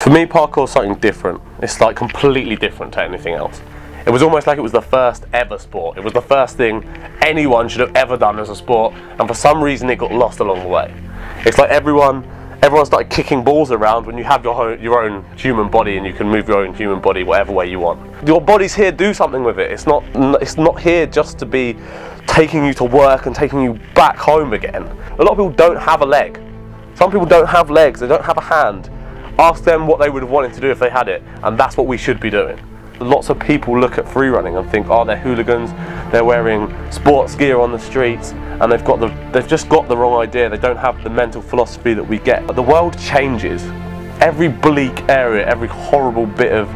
For me, parkour is something different. It's like completely different to anything else. It was almost like it was the first ever sport. It was the first thing anyone should have ever done as a sport, and for some reason it got lost along the way. It's like everyone started kicking balls around when you have your own human body and you can move your own human body whatever way you want. Your body's here, do something with it. It's not here just to be taking you to work and taking you back home again. A lot of people don't have a leg. Some people don't have legs, they don't have a hand. Ask them what they would have wanted to do if they had it, and that's what we should be doing. Lots of people look at free running and think, oh, they're hooligans, they're wearing sports gear on the streets, and they've just got the wrong idea. They don't have the mental philosophy that we get. But the world changes. Every bleak area, every horrible bit of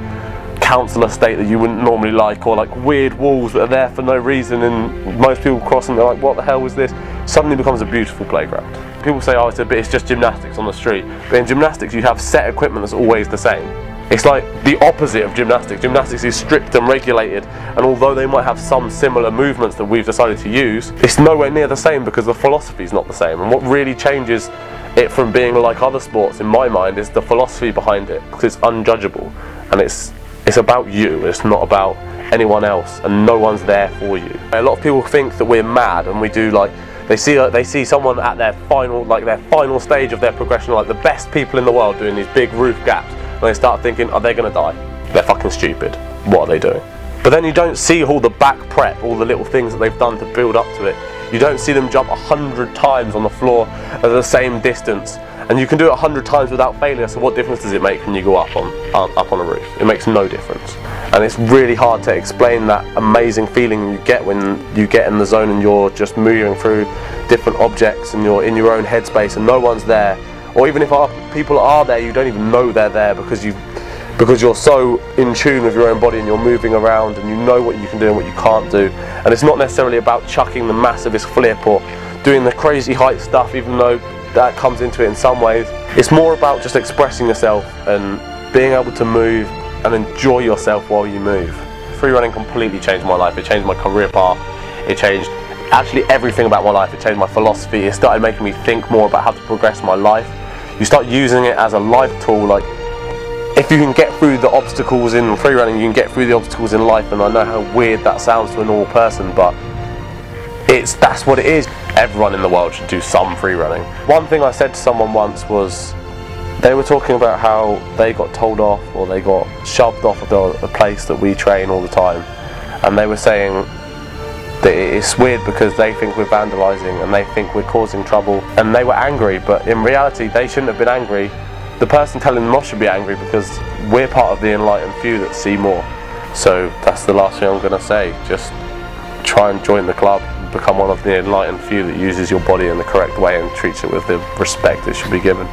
council estate that you wouldn't normally like, or like weird walls that are there for no reason, and most people cross and they're like, what the hell was this? Suddenly becomes a beautiful playground. People say, oh, it's just gymnastics on the street. But in gymnastics, you have set equipment that's always the same. It's like the opposite of gymnastics. Gymnastics is strict and regulated, and although they might have some similar movements that we've decided to use, it's nowhere near the same because the philosophy is not the same. And what really changes it from being like other sports, in my mind, is the philosophy behind it, because it's unjudgeable, and it's about you. It's not about anyone else, and no one's there for you. A lot of people think that we're mad, and we do like, they see someone at their final stage of their progression, like the best people in the world doing these big roof gaps, and they start thinking, are they going to die? They're fucking stupid. What are they doing? But then you don't see all the back prep, all the little things that they've done to build up to it. You don't see them jump 100 times on the floor at the same distance, and you can do it 100 times without failure. So what difference does it make when you go up on a roof? It makes no difference. And it's really hard to explain that amazing feeling you get when you get in the zone and you're just moving through different objects and you're in your own headspace and no one's there. Or even if people are there, you don't even know they're there because you're so in tune with your own body and you're moving around and you know what you can do and what you can't do. And it's not necessarily about chucking the massivest flip or doing the crazy height stuff, even though that comes into it in some ways. It's more about just expressing yourself and being able to move and enjoy yourself while you move. Free running completely changed my life. It changed my career path. It changed actually everything about my life. It changed my philosophy. It started making me think more about how to progress my life. You start using it as a life tool. Like, if you can get through the obstacles in free running, you can get through the obstacles in life. And I know how weird that sounds to a normal person, but that's what it is. Everyone in the world should do some free running. One thing I said to someone once was, they were talking about how they got told off or they got shoved off of the place that we train all the time, and they were saying that it's weird because they think we're vandalising and they think we're causing trouble, and they were angry, but in reality they shouldn't have been angry. The person telling them off should be angry because we're part of the enlightened few that see more. So that's the last thing I'm going to say. Just try and join the club, become one of the enlightened few that uses your body in the correct way and treats it with the respect it should be given.